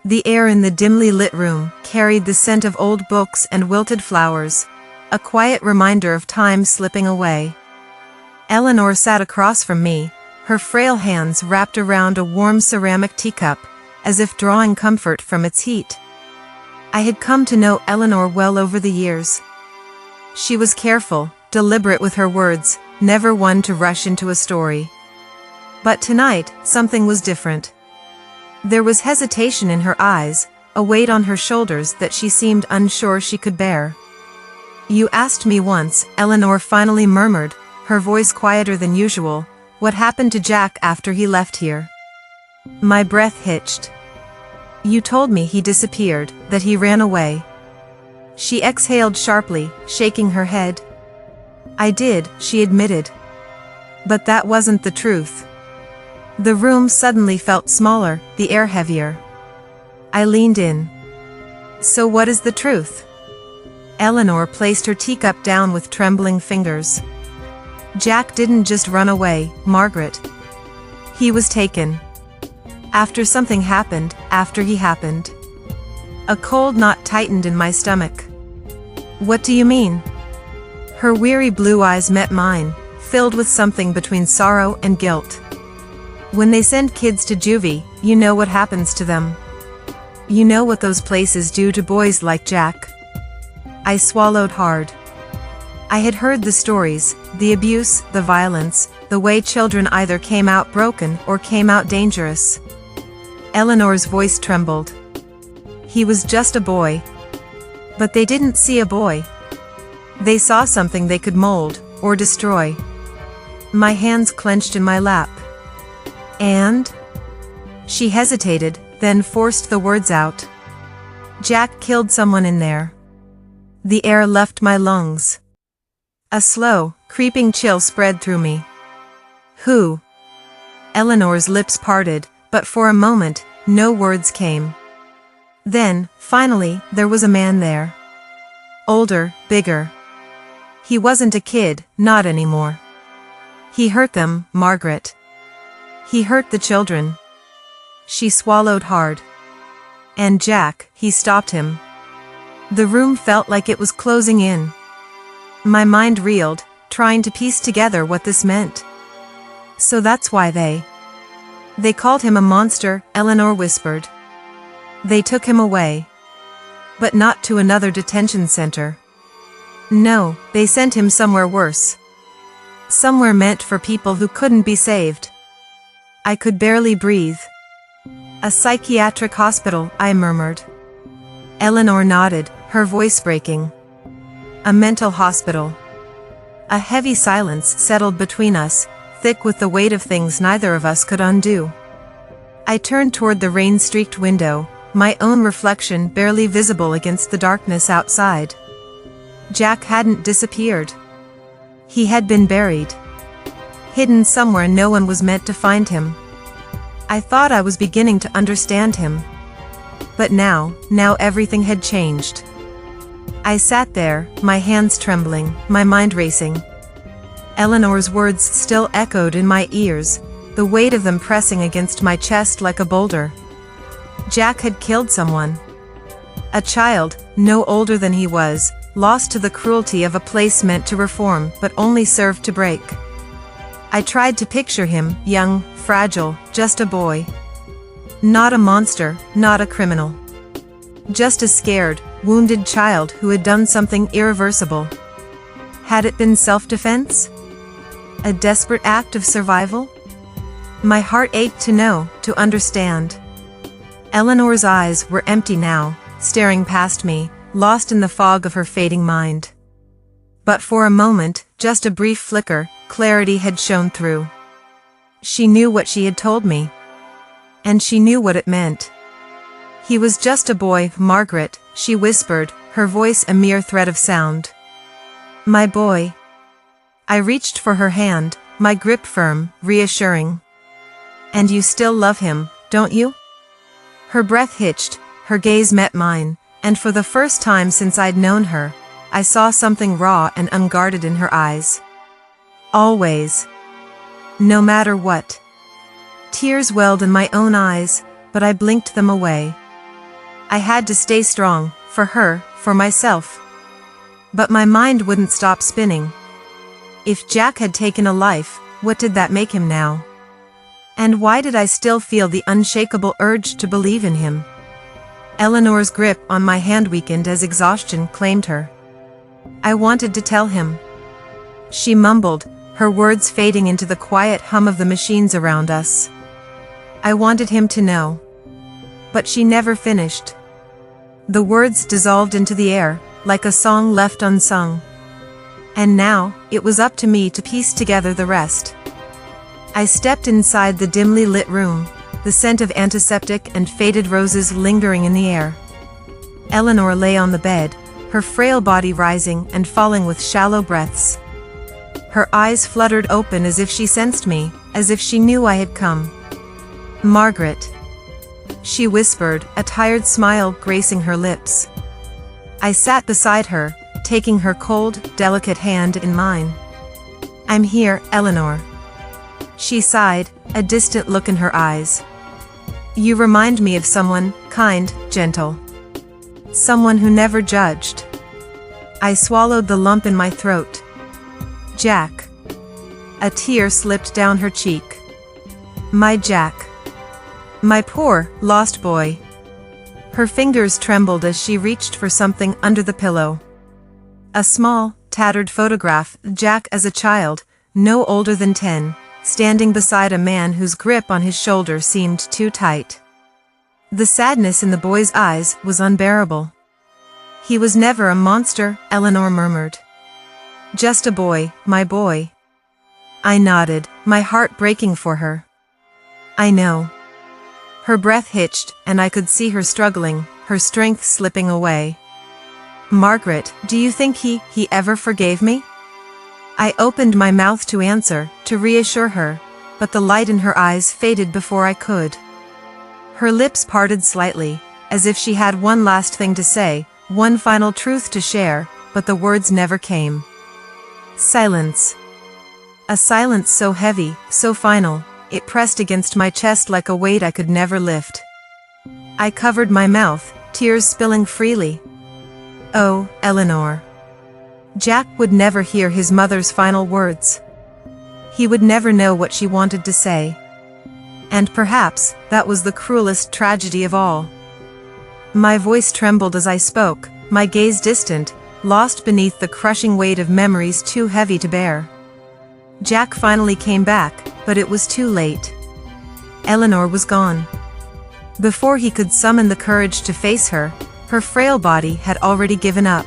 The air in the dimly lit room carried the scent of old books and wilted flowers, a quiet reminder of time slipping away. Eleanor sat across from me, her frail hands wrapped around a warm ceramic teacup, as if drawing comfort from its heat. I had come to know Eleanor well over the years. She was careful, deliberate with her words, never one to rush into a story. But tonight, something was different. There was hesitation in her eyes, a weight on her shoulders that she seemed unsure she could bear. "You asked me once," Eleanor finally murmured, her voice quieter than usual, "what happened to Jack after he left here?" My breath hitched. "You told me he disappeared, that he ran away." She exhaled sharply, shaking her head. "I did," she admitted. "But that wasn't the truth." The room suddenly felt smaller, the air heavier. I leaned in. "So what is the truth?" Eleanor placed her teacup down with trembling fingers. "Jack didn't just run away, Margaret. He was taken. After something happened, after he happened." A cold knot tightened in my stomach. "What do you mean?" Her weary blue eyes met mine, filled with something between sorrow and guilt. "When they send kids to juvie, you know what happens to them. You know what those places do to boys like Jack." I swallowed hard. I had heard the stories, the abuse, the violence, the way children either came out broken or came out dangerous. Eleanor's voice trembled. "He was just a boy." But they didn't see a boy. They saw something they could mold, or destroy. My hands clenched in my lap. "And?" She hesitated, then forced the words out. "Jack killed someone in there." The air left my lungs. A slow, creeping chill spread through me. "Who?" Eleanor's lips parted, but for a moment, no words came. Then, finally, there was a man there. Older, bigger. He wasn't a kid, not anymore. He hurt them, Margaret. He hurt the children. She swallowed hard. And Jack, he stopped him. The room felt like it was closing in. My mind reeled, trying to piece together what this meant. "So that's why they called him a monster," Eleanor whispered. "They took him away. But not to another detention center. No, they sent him somewhere worse. Somewhere meant for people who couldn't be saved." I could barely breathe. "A psychiatric hospital," I murmured. Eleanor nodded, her voice breaking. "A mental hospital." A heavy silence settled between us, thick with the weight of things neither of us could undo. I turned toward the rain-streaked window, my own reflection barely visible against the darkness outside. Jack hadn't disappeared. He had been buried. Hidden somewhere no one was meant to find him. I thought I was beginning to understand him. But now everything had changed. I sat there, my hands trembling, my mind racing. Eleanor's words still echoed in my ears, the weight of them pressing against my chest like a boulder. Jack had killed someone. A child, no older than he was, lost to the cruelty of a place meant to reform but only served to break. I tried to picture him, young, fragile, just a boy. Not a monster, not a criminal. Just a scared, wounded child who had done something irreversible. Had it been self-defense? A desperate act of survival? My heart ached to know, to understand. Eleanor's eyes were empty now, staring past me, lost in the fog of her fading mind. But for a moment, just a brief flicker, clarity had shone through. She knew what she had told me. And she knew what it meant. "He was just a boy, Margaret," she whispered, her voice a mere thread of sound. "My boy." I reached for her hand, my grip firm, reassuring. "And you still love him, don't you?" Her breath hitched, her gaze met mine, and for the first time since I'd known her, I saw something raw and unguarded in her eyes. Always. No matter what. Tears welled in my own eyes, but I blinked them away. I had to stay strong, for her, for myself. But my mind wouldn't stop spinning. If Jack had taken a life, what did that make him now? And why did I still feel the unshakable urge to believe in him? Eleanor's grip on my hand weakened as exhaustion claimed her. I wanted to tell him. She mumbled, her words fading into the quiet hum of the machines around us. I wanted him to know. But she never finished. The words dissolved into the air, like a song left unsung. And now, it was up to me to piece together the rest. I stepped inside the dimly lit room, the scent of antiseptic and faded roses lingering in the air. Eleanor lay on the bed, her frail body rising and falling with shallow breaths. Her eyes fluttered open as if she sensed me, as if she knew I had come. "Margaret," she whispered, a tired smile gracing her lips. I sat beside her, taking her cold, delicate hand in mine. "I'm here, Eleanor." She sighed, a distant look in her eyes. "You remind me of someone, kind, gentle. Someone who never judged." I swallowed the lump in my throat. "Jack." A tear slipped down her cheek. "My Jack. My poor, lost boy." Her fingers trembled as she reached for something under the pillow. A small, tattered photograph, Jack as a child, no older than 10, standing beside a man whose grip on his shoulder seemed too tight. The sadness in the boy's eyes was unbearable. "He was never a monster," Eleanor murmured. "Just a boy, my boy." I nodded, my heart breaking for her. "I know." Her breath hitched, and I could see her struggling, her strength slipping away. "Margaret, do you think he ever forgave me?" I opened my mouth to answer, to reassure her, but the light in her eyes faded before I could. Her lips parted slightly, as if she had one last thing to say, one final truth to share, but the words never came. Silence. A silence so heavy, so final, it pressed against my chest like a weight I could never lift. I covered my mouth, tears spilling freely. Oh, Eleanor. Jack would never hear his mother's final words. He would never know what she wanted to say. And perhaps, that was the cruelest tragedy of all. My voice trembled as I spoke, my gaze distant, lost beneath the crushing weight of memories too heavy to bear. Jack finally came back, but it was too late. Eleanor was gone. Before he could summon the courage to face her, her frail body had already given up.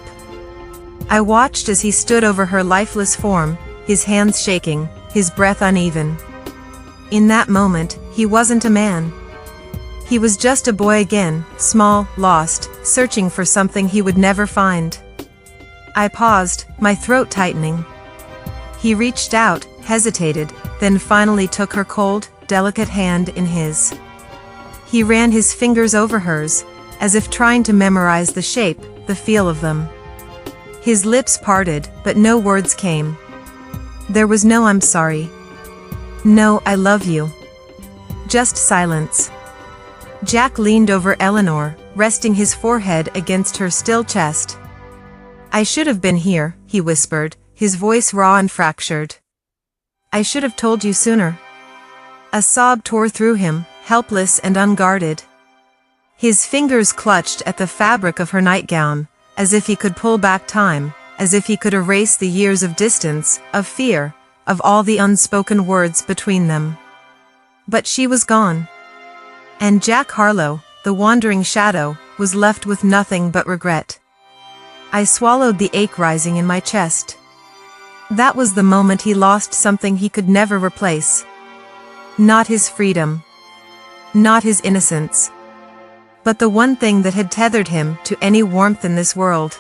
I watched as he stood over her lifeless form, his hands shaking, his breath uneven. In that moment, he wasn't a man. He was just a boy again, small, lost, searching for something he would never find. I paused, my throat tightening. He reached out, hesitated, then finally took her cold, delicate hand in his. He ran his fingers over hers, as if trying to memorize the shape, the feel of them. His lips parted, but no words came. There was no "I'm sorry." No "I love you." Just silence. Jack leaned over Eleanor, resting his forehead against her still chest. "I should have been here," he whispered, his voice raw and fractured. "I should have told you sooner." A sob tore through him, helpless and unguarded. His fingers clutched at the fabric of her nightgown, as if he could pull back time, as if he could erase the years of distance, of fear, of all the unspoken words between them. But she was gone. And Jack Harlow, the wandering shadow, was left with nothing but regret. I swallowed the ache rising in my chest. That was the moment he lost something he could never replace. Not his freedom. Not his innocence. But the one thing that had tethered him to any warmth in this world.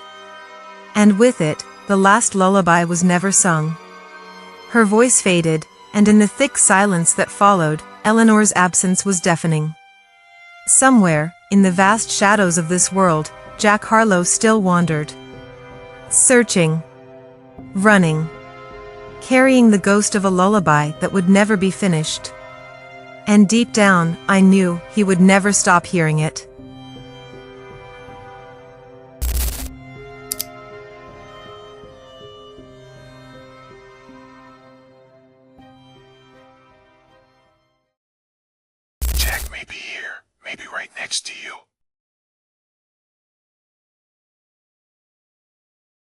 And with it, the last lullaby was never sung. Her voice faded, and in the thick silence that followed, Eleanor's absence was deafening. Somewhere, in the vast shadows of this world, Jack Harlow still wandered. Searching. Running. Carrying the ghost of a lullaby that would never be finished. And deep down, I knew he would never stop hearing it. Maybe here, maybe right next to you.